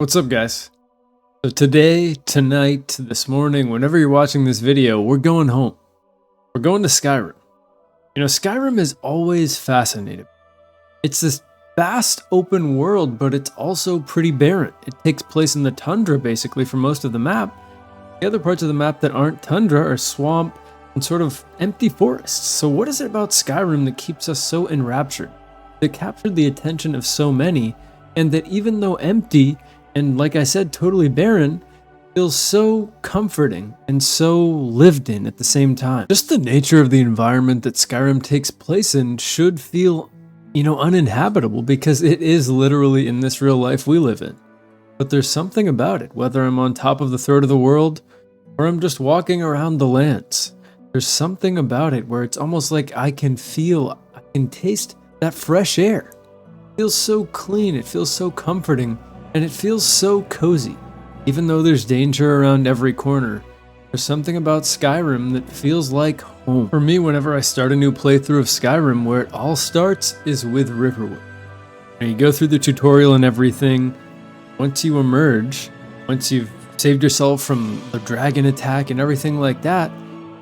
What's up, guys? So today, tonight, this morning, whenever you're watching this video, we're going home. We're going to Skyrim. You know, Skyrim is always fascinating. It's this vast open world, but it's also pretty barren. It takes place in the tundra, basically, for most of the map. The other parts of the map that aren't tundra are swamp and sort of empty forests. So what is it about Skyrim that keeps us so enraptured? That captured the attention of so many, and that even though empty, and like I said, totally barren, feels so comforting and so lived in at the same time. Just the nature of the environment that Skyrim takes place in should feel, uninhabitable, because it is literally in this real life we live in. But there's something about it, whether I'm on top of the throat of the world or I'm just walking around the lands. There's something about it where it's almost like I can taste that fresh air. It feels so clean, it feels so comforting, and it feels so cozy. Even though there's danger around every corner, there's something about Skyrim that feels like home. For me, whenever I start a new playthrough of Skyrim, where it all starts is with Riverwood. You go through the tutorial and everything. Once you emerge, once you've saved yourself from the dragon attack and everything like that,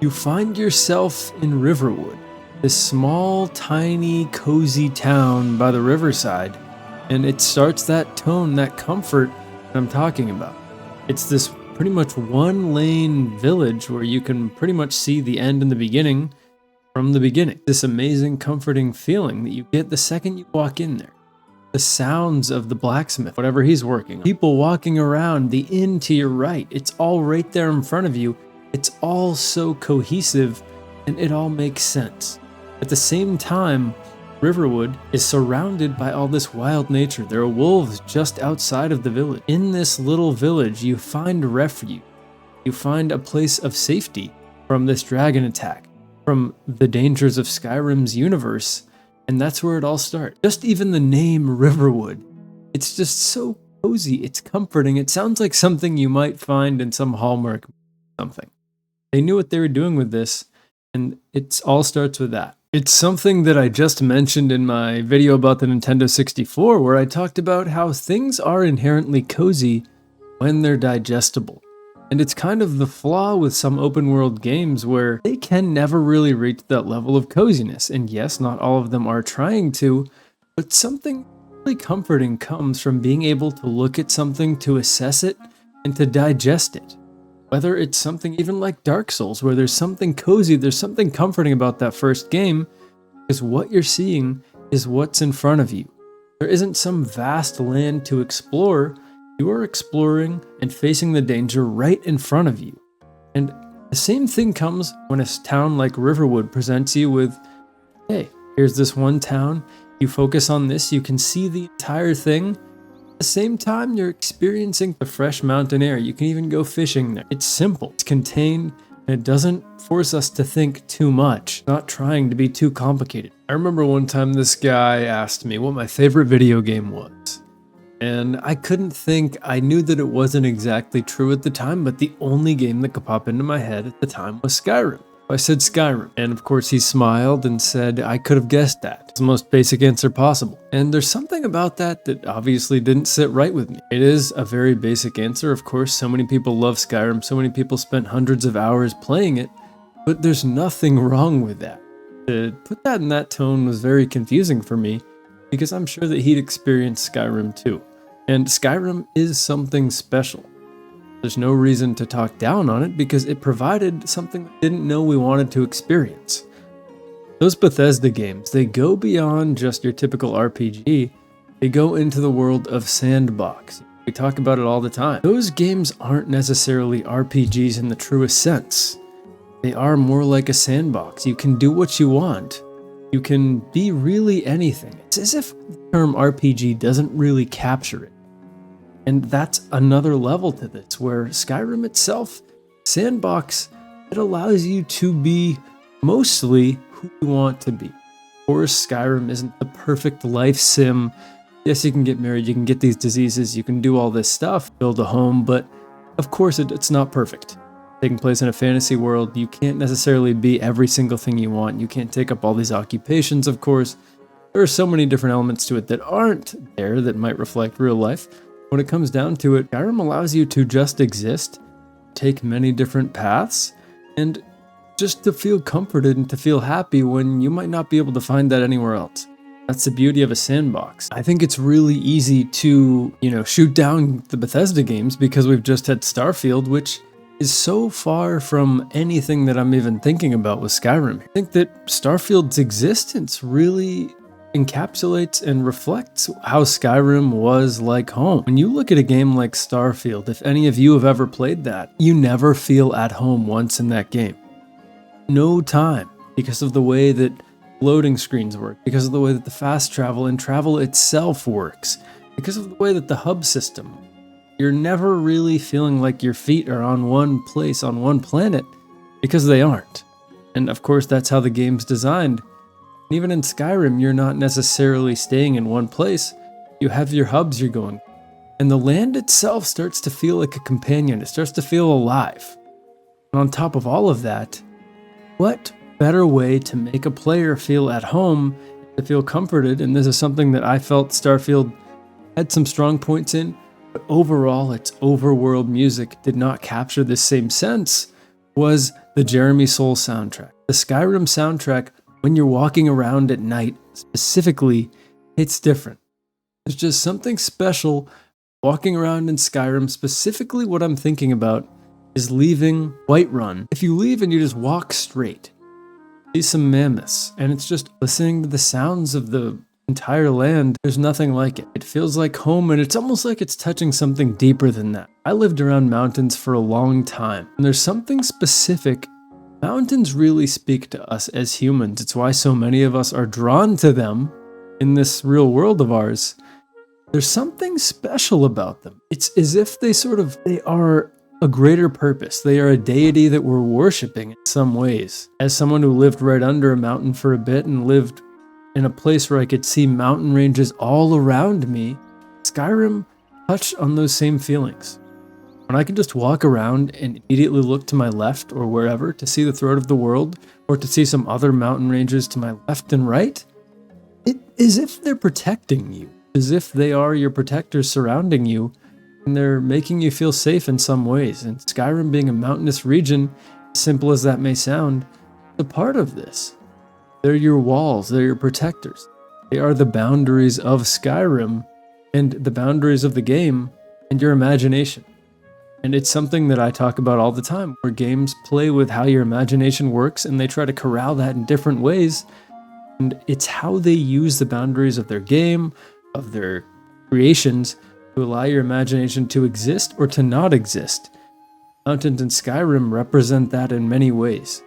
you find yourself in Riverwood, this small, tiny, cozy town by the riverside. And it starts that tone, that comfort that I'm talking about. It's this pretty much one-lane village where you can pretty much see the end and the beginning from the beginning. This amazing, comforting feeling that you get the second you walk in there. The sounds of the blacksmith, whatever he's working on. People walking around, the inn to your right. It's all right there in front of you. It's all so cohesive, and it all makes sense. At the same time, Riverwood is surrounded by all this wild nature. There are wolves just outside of the village. In this little village, you find refuge. You find a place of safety from this dragon attack, from the dangers of Skyrim's universe, and that's where it all starts. Just even the name Riverwood, it's just so cozy, it's comforting. It sounds like something you might find in some Hallmark something. They knew what they were doing with this, and it all starts with that. It's something that I just mentioned in my video about the Nintendo 64, where I talked about how things are inherently cozy when they're digestible. And it's kind of the flaw with some open world games where they can never really reach that level of coziness. And yes, not all of them are trying to, but something really comforting comes from being able to look at something, to assess it, and to digest it. Whether it's something even like Dark Souls, where there's something cozy, there's something comforting about that first game, because what you're seeing is what's in front of you. There isn't some vast land to explore. You are exploring and facing the danger right in front of you. And the same thing comes when a town like Riverwood presents you with, hey, here's this one town, you focus on this, you can see the entire thing. At the same time, you're experiencing the fresh mountain air. You can even go fishing there. It's simple, it's contained, and it doesn't force us to think too much, not trying to be too complicated. I remember one time this guy asked me what my favorite video game was. And I couldn't think. I knew that it wasn't exactly true at the time, but the only game that could pop into my head at the time was Skyrim. I said Skyrim, and of course he smiled and said I could have guessed that. It's the most basic answer possible. And there's something about that that obviously didn't sit right with me. It is a very basic answer, of course. So many people love Skyrim, so many people spent hundreds of hours playing it, but there's nothing wrong with that. To put that in that tone was very confusing for me, because I'm sure that he'd experienced Skyrim too. And Skyrim is something special. There's no reason to talk down on it because it provided something we didn't know we wanted to experience. Those Bethesda games, they go beyond just your typical RPG. They go into the world of sandbox. We talk about it all the time. Those games aren't necessarily RPGs in the truest sense. They are more like a sandbox. You can do what you want. You can be really anything. It's as if the term RPG doesn't really capture it. And that's another level to this, where Skyrim itself, sandbox, it allows you to be mostly who you want to be. Of course, Skyrim isn't the perfect life sim. Yes, you can get married, you can get these diseases, you can do all this stuff, build a home, but of course it's not perfect. Taking place in a fantasy world, you can't necessarily be every single thing you want. You can't take up all these occupations, of course. There are so many different elements to it that aren't there that might reflect real life. When it comes down to it, Skyrim allows you to just exist, take many different paths, and just to feel comforted and to feel happy when you might not be able to find that anywhere else. That's the beauty of a sandbox. I think it's really easy to, shoot down the Bethesda games because we've just had Starfield, which is so far from anything that I'm even thinking about with Skyrim. I think that Starfield's existence really encapsulates and reflects how Skyrim was like home. When you look at a game like Starfield, if any of you have ever played that, you never feel at home once in that game. No time, because of the way that loading screens work, because of the way that the fast travel and travel itself works, because of the way that the hub system, you're never really feeling like your feet are on one place, on one planet, because they aren't. And of course, that's how the game's designed. And even in Skyrim, you're not necessarily staying in one place. You have your hubs you're going. And the land itself starts to feel like a companion. It starts to feel alive. And on top of all of that, what better way to make a player feel at home, to feel comforted, and this is something that I felt Starfield had some strong points in, but overall its overworld music did not capture this same sense, was the Jeremy Soule soundtrack. The Skyrim soundtrack, when you're walking around at night specifically, it's different. There's just something special walking around in Skyrim. Specifically what I'm thinking about is leaving Whiterun. If you leave and you just walk straight, see some mammoths, and it's just listening to the sounds of the entire land. There's nothing like it. It feels like home, and it's almost like it's touching something deeper than that. I lived around mountains for a long time, and there's something specific. Mountains really speak to us as humans. It's why so many of us are drawn to them in this real world of ours. There's something special about them. It's as if they are a greater purpose. They are a deity that we're worshiping in some ways. As someone who lived right under a mountain for a bit and lived in a place where I could see mountain ranges all around me, Skyrim touched on those same feelings. When I could just walk around and immediately look to my left or wherever to see the throat of the world, or to see some other mountain ranges to my left and right, it is as if they're protecting you, as if they are your protectors surrounding you, and they're making you feel safe in some ways. And Skyrim being a mountainous region, as simple as that may sound, is a part of this. They're your walls, they're your protectors. They are the boundaries of Skyrim and the boundaries of the game and your imagination. And it's something that I talk about all the time, where games play with how your imagination works and they try to corral that in different ways. And it's how they use the boundaries of their game, of their creations, to allow your imagination to exist or to not exist. Mountains in Skyrim represent that in many ways.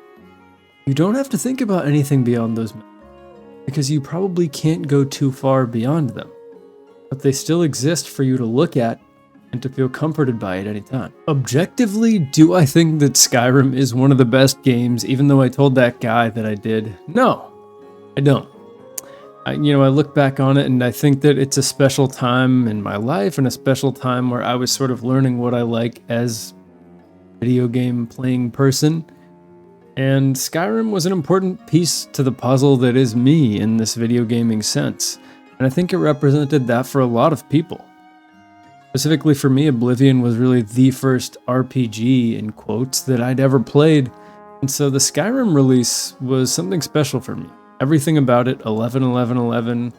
You don't have to think about anything beyond those mountains, because you probably can't go too far beyond them. But they still exist for you to look at and to feel comforted by at any time. Objectively, do I think that Skyrim is one of the best games, even though I told that guy that I did? No, I don't. I look back on it and I think that it's a special time in my life and a special time where I was sort of learning what I like as a video game playing person. And Skyrim was an important piece to the puzzle that is me in this video gaming sense. And I think it represented that for a lot of people. Specifically for me, Oblivion was really the first RPG, in quotes, that I'd ever played. And so the Skyrim release was something special for me. Everything about it, 11/11/11,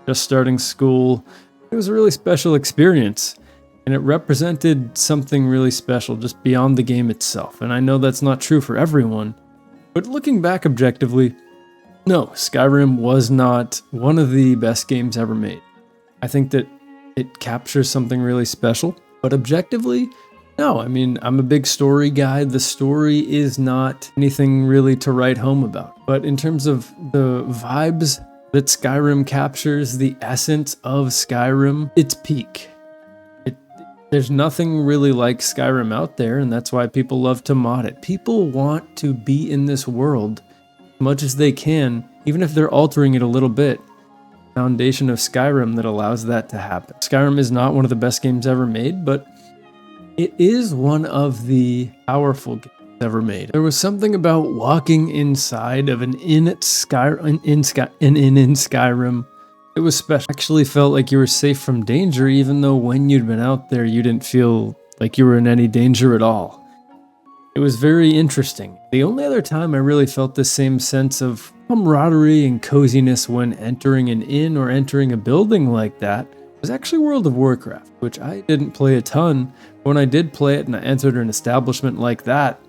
just starting school, it was a really special experience. And it represented something really special just beyond the game itself. And I know that's not true for everyone. But looking back objectively, no, Skyrim was not one of the best games ever made. I think that it captures something really special. But objectively, no. I mean, I'm a big story guy. The story is not anything really to write home about. But in terms of the vibes that Skyrim captures, the essence of Skyrim, it's peak. There's nothing really like Skyrim out there, and that's why people love to mod it. People want to be in this world as much as they can, even if they're altering it a little bit. Foundation of Skyrim that allows that to happen. Skyrim is not one of the best games ever made, but it is one of the powerful games ever made. There was something about walking inside of an inn in Skyrim It was special. Actually felt like you were safe from danger, even though when you'd been out there, you didn't feel like you were in any danger at all. It was very interesting. The only other time I really felt the same sense of camaraderie and coziness when entering an inn or entering a building like that was actually World of Warcraft, which I didn't play a ton. When I did play it and I entered an establishment like that,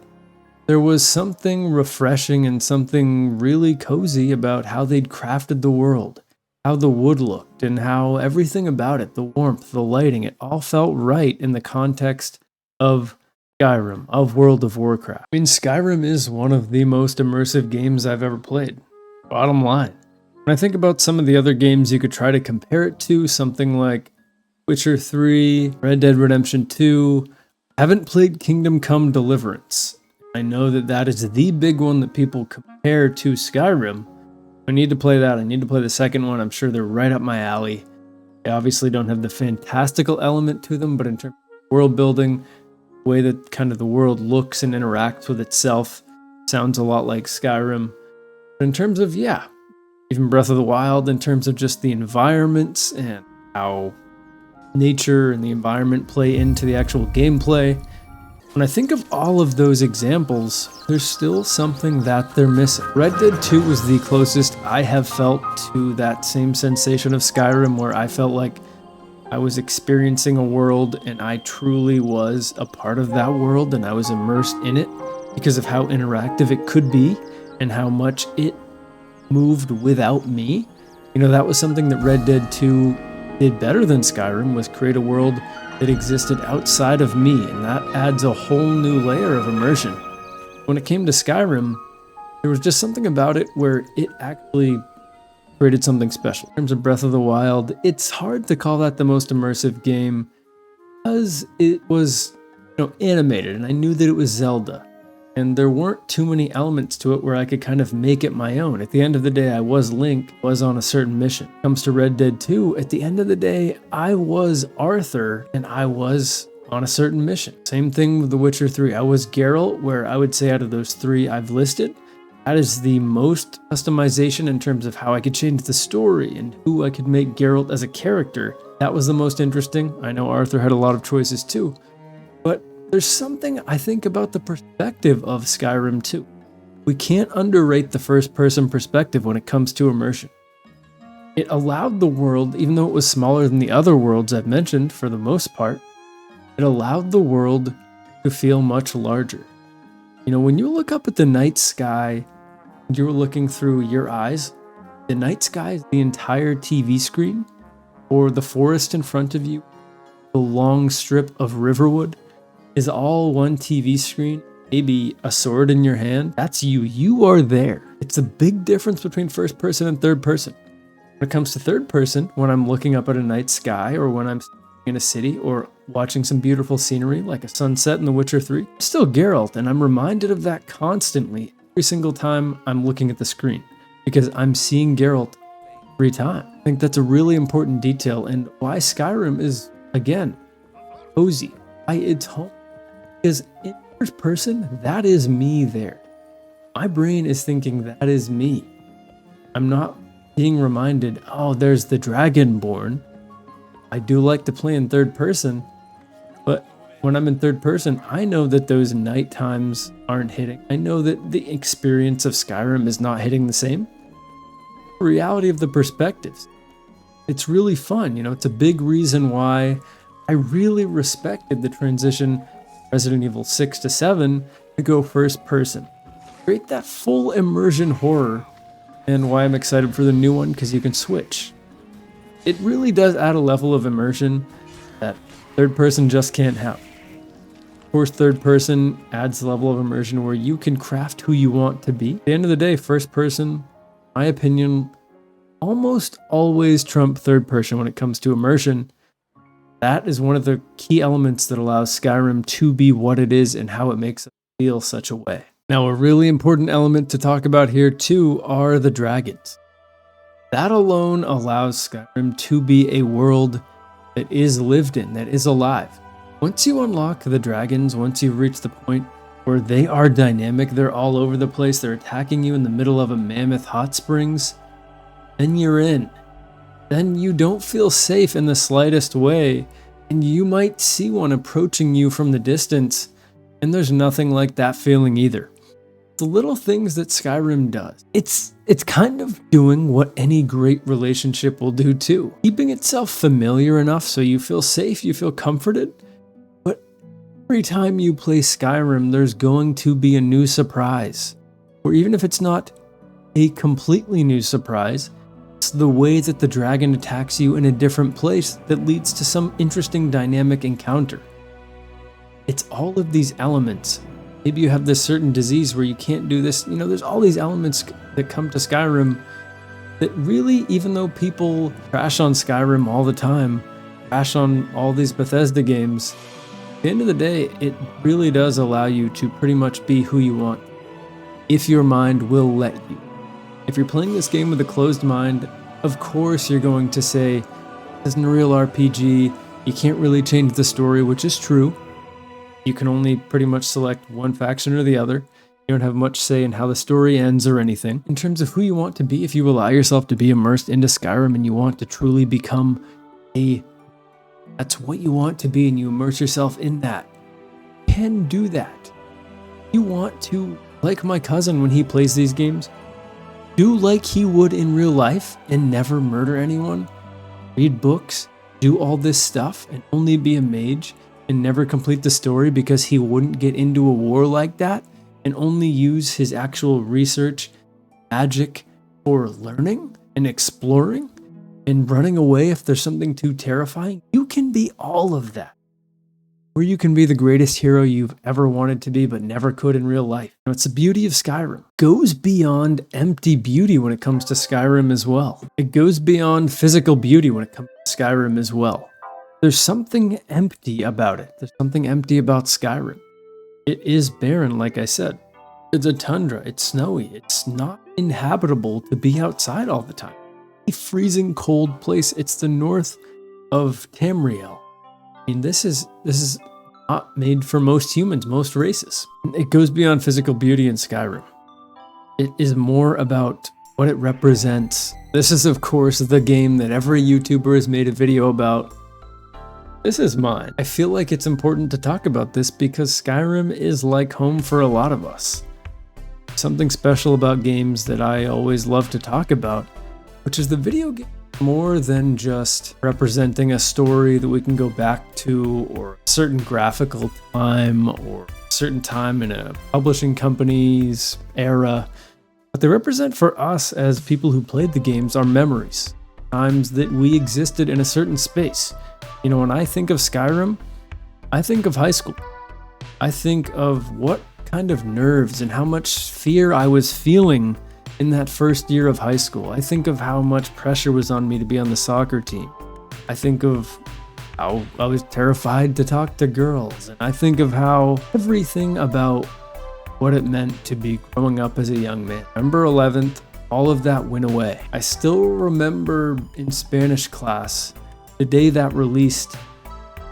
there was something refreshing and something really cozy about how they'd crafted the world, how the wood looked, and how everything about it, the warmth, the lighting, it all felt right in the context of Skyrim, of World of Warcraft. I mean, Skyrim is one of the most immersive games I've ever played. Bottom line. When I think about some of the other games you could try to compare it to, something like Witcher 3, Red Dead Redemption 2, I haven't played Kingdom Come Deliverance. I know that that is the big one that people compare to Skyrim. I need to play that. I need to play the second one. I'm sure they're right up my alley. They obviously don't have the fantastical element to them, but in terms of world building, the way that kind of the world looks and interacts with itself sounds a lot like Skyrim. But in terms of, yeah, even Breath of the Wild, in terms of just the environments and how nature and the environment play into the actual gameplay, when I think of all of those examples, there's still something that they're missing. Red Dead 2 was the closest I have felt to that same sensation of Skyrim, where I felt like I was experiencing a world and I truly was a part of that world and I was immersed in it because of how interactive it could be and how much it moved without me. You know, that was something that Red Dead 2 did better than Skyrim, was create a world that existed outside of me, and that adds a whole new layer of immersion. When it came to Skyrim, there was just something about it where it actually created something special. In terms of Breath of the Wild, it's hard to call that the most immersive game because it was, animated, and I knew that it was Zelda. And there weren't too many elements to it where I could kind of make it my own. At the end of the day, I was Link, was on a certain mission. When it comes to Red Dead 2, at the end of the day, I was Arthur and I was on a certain mission. Same thing with The Witcher 3. I was Geralt, where I would say out of those three I've listed, that is the most customization in terms of how I could change the story and who I could make Geralt as a character. That was the most interesting. I know Arthur had a lot of choices too, but there's something I think about the perspective of Skyrim too. We can't underrate the first-person perspective when it comes to immersion. It allowed the world, even though it was smaller than the other worlds I've mentioned for the most part, it allowed the world to feel much larger. You know, when you look up at the night sky, you're looking through your eyes, the night sky is the entire TV screen, or the forest in front of you, the long strip of Riverwood, is all one TV screen, maybe a sword in your hand. That's you. You are there. It's a big difference between first person and third person. When it comes to third person, when I'm looking up at a night sky or when I'm in a city or watching some beautiful scenery like a sunset in The Witcher 3, I'm still Geralt, and I'm reminded of that constantly every single time I'm looking at the screen because I'm seeing Geralt every time. I think that's a really important detail and why Skyrim is, again, cozy, why it's home. Because in first person, that is me there. My brain is thinking that is me. I'm not being reminded, oh, there's the Dragonborn. I do like to play in third person, but when I'm in third person, I know that those night times aren't hitting. I know that the experience of Skyrim is not hitting the same. The reality of the perspectives. It's really fun, it's a big reason why I really respected the transition Resident Evil 6 to 7 to go first person. Create that full immersion horror, and why I'm excited for the new one, because you can switch. It really does add a level of immersion that third person just can't have. Of course, third person adds a level of immersion where you can craft who you want to be. At the end of the day, first person, my opinion, almost always trump third person when it comes to immersion. That is one of the key elements that allows Skyrim to be what it is and how it makes it feel such a way. Now, a really important element to talk about here too are the dragons. That alone allows Skyrim to be a world that is lived in, that is alive. Once you unlock the dragons, once you reach the point where they are dynamic, they're all over the place, they're attacking you in the middle of a mammoth hot springs, then you're in. then you don't feel safe in the slightest way, and you might see one approaching you from the distance, and there's nothing like that feeling either. The little things that Skyrim does. It's kind of doing what any great relationship will do too. Keeping itself familiar enough so you feel safe, you feel comforted. But every time you play Skyrim, there's going to be a new surprise. Or even if it's not a completely new surprise, it's the way that the dragon attacks you in a different place that leads to some interesting dynamic encounter. It's all of these elements. Maybe you have this certain disease where you can't do this. There's all these elements that come to Skyrim that really, even though people trash on Skyrim all the time, trash on all these Bethesda games, at the end of the day, it really does allow you to pretty much be who you want, if your mind will let you. If you're playing this game with a closed mind, of course you're going to say, this isn't a real RPG, you can't really change the story, which is true. You can only pretty much select one faction or the other. You don't have much say in how the story ends or anything. In terms of who you want to be, if you allow yourself to be immersed into Skyrim and you want to truly become that's what you want to be and you immerse yourself in that, you can do that. You want to, like my cousin when he plays these games, do like he would in real life and never murder anyone, read books, do all this stuff and only be a mage, and never complete the story because he wouldn't get into a war like that and only use his actual research magic for learning and exploring and running away if there's something too terrifying. You can be all of that. Or you can be the greatest hero you've ever wanted to be but never could in real life. It's the beauty of Skyrim. It goes beyond empty beauty when it comes to Skyrim as well. It goes beyond physical beauty when it comes to Skyrim as well. There's something empty about it. There's something empty about Skyrim. It is barren, like I said. It's a tundra. It's snowy. It's not inhabitable to be outside all the time. A freezing cold place. It's the north of Tamriel. I mean, this is not made for most humans, most races. It goes beyond physical beauty in Skyrim. It is more about what it represents. This is, of course, the game that every YouTuber has made a video about. This is mine. I feel like it's important to talk about this because Skyrim is like home for a lot of us. Something special about games that I always love to talk about, which is the video game more than just representing a story that we can go back to or a certain graphical time or a certain time in a publishing company's era. What they represent for us as people who played the games are memories, times that we existed in a certain space. When I think of Skyrim, I think of high school. I think of what kind of nerves and how much fear I was feeling in that first year of high school. I think of how much pressure was on me to be on the soccer team. I think of how I was terrified to talk to girls. And I think of how everything about what it meant to be growing up as a young man. November 11th, all of that went away. I still remember in Spanish class, the day that released,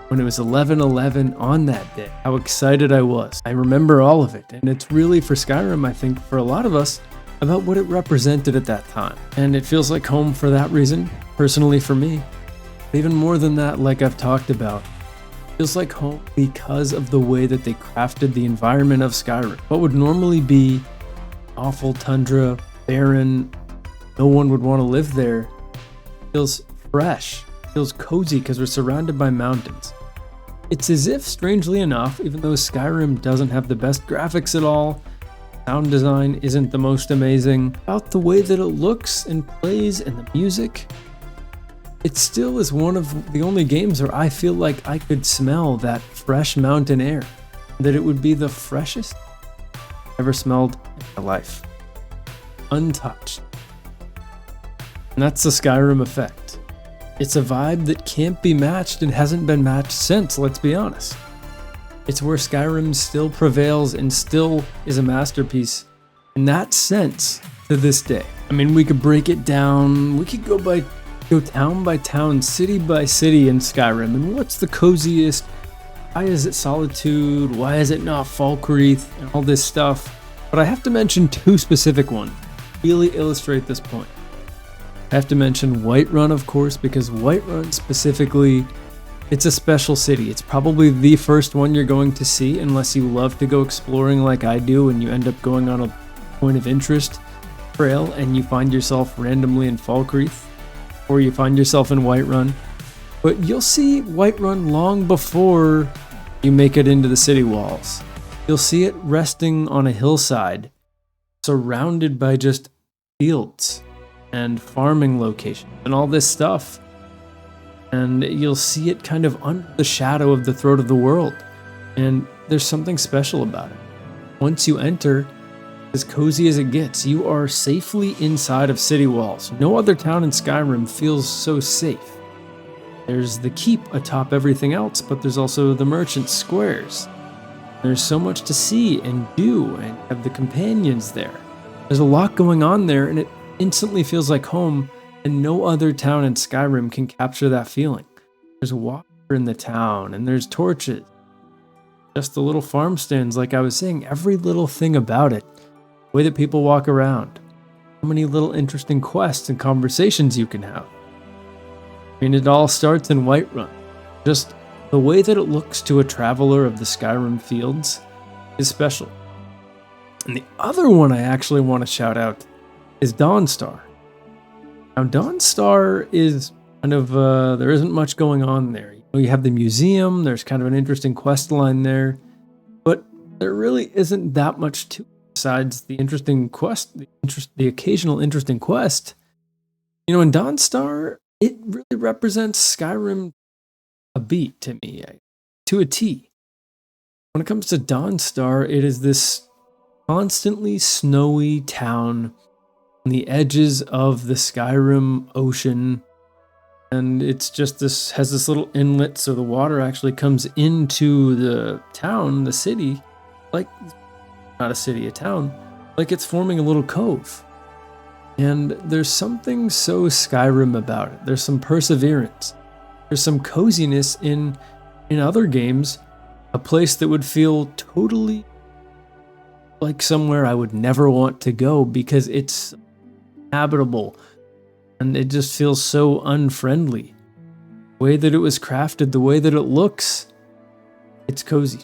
when it was 11/11 on that day, how excited I was. I remember all of it, and it's really for Skyrim, I think, for a lot of us, about what it represented at that time. And it feels like home for that reason, personally for me. But even more than that, like I've talked about, it feels like home because of the way that they crafted the environment of Skyrim. What would normally be awful tundra, barren, no one would want to live there, feels fresh. Feels cozy because we're surrounded by mountains. It's as if, strangely enough, even though Skyrim doesn't have the best graphics at all, sound design isn't the most amazing, about the way that it looks and plays and the music, it still is one of the only games where I feel like I could smell that fresh mountain air, that it would be the freshest I've ever smelled in my life. Untouched. And that's the Skyrim effect. It's a vibe that can't be matched and hasn't been matched since, let's be honest. It's where Skyrim still prevails and still is a masterpiece in that sense to this day. I mean, we could break it down, we could go town by town, city by city in Skyrim, and what's the coziest, why is it Solitude, why is it not Falkreath, and all this stuff. But I have to mention two specific ones to really illustrate this point. I have to mention Whiterun, of course, because Whiterun specifically, it's a special city. It's probably the first one you're going to see unless you love to go exploring like I do and you end up going on a point of interest trail and you find yourself randomly in Falkreath, or you find yourself in Whiterun. But you'll see Whiterun long before you make it into the city walls. You'll see it resting on a hillside, surrounded by just fields and farming locations and all this stuff. And you'll see it kind of under the shadow of the throat of the world. And there's something special about it. Once you enter, as cozy as it gets, you are safely inside of city walls. No other town in Skyrim feels so safe. There's the keep atop everything else, but there's also the merchant squares. There's so much to see and do, and have the companions there. There's a lot going on there, and it instantly feels like home, and no other town in Skyrim can capture that feeling. There's water in the town, and there's torches. Just the little farm stands, like I was saying, every little thing about it. The way that people walk around. How many little interesting quests and conversations you can have. I mean, it all starts in Whiterun. Just the way that it looks to a traveler of the Skyrim fields is special. And the other one I actually want to shout out is Dawnstar. Now, Dawnstar is kind of, there isn't much going on there. You have the museum, there's kind of an interesting quest line there, but there really isn't that much to it besides the interesting quest, the occasional interesting quest. You know, in Dawnstar, it really represents Skyrim a beat to me, to a T. When it comes to Dawnstar, it is this constantly snowy town on the edges of the Skyrim ocean, and it's just this, has this little inlet, so the water actually comes into the town, the city, like, not a city, a town, like it's forming a little cove. And there's something so Skyrim about it. There's some perseverance. There's some coziness in other games, a place that would feel totally like somewhere I would never want to go because it's habitable and it just feels so unfriendly. The way that it was crafted, the way that it looks, it's cozy.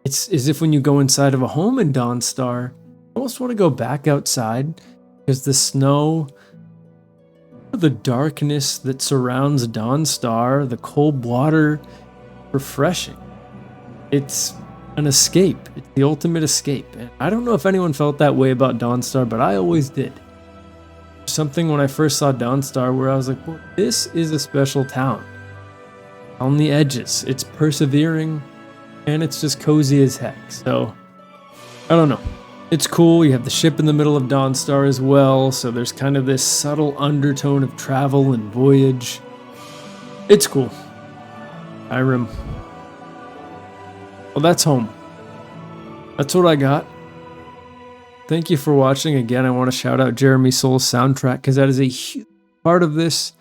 It's as if when you go inside of a home in Dawnstar, you almost want to go back outside because the snow, the darkness that surrounds Dawnstar, the cold water, refreshing. It's an escape. It's the ultimate escape. And I don't know if anyone felt that way about Dawnstar, but I always did. Something when I first saw Dawnstar where I was like, well, this is a special town. On the edges. It's persevering and it's just cozy as heck. So, I don't know. It's cool. You have the ship in the middle of Dawnstar as well, so there's kind of this subtle undertone of travel and voyage. It's cool. Skyrim. Well, that's home. That's what I got. Thank you for watching. Again, I want to shout out Jeremy Soul's soundtrack because that is a huge part of this.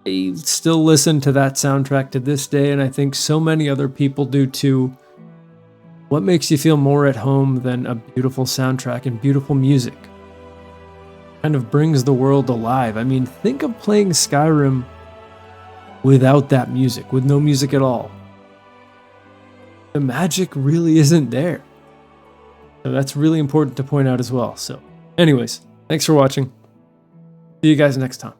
I still listen to that soundtrack to this day, and I think so many other people do too. What makes you feel more at home than a beautiful soundtrack and beautiful music? Kind of brings the world alive. I mean, think of playing Skyrim without that music, with no music at all. The magic really isn't there. So that's really important to point out as well. So anyways, thanks for watching. See you guys next time.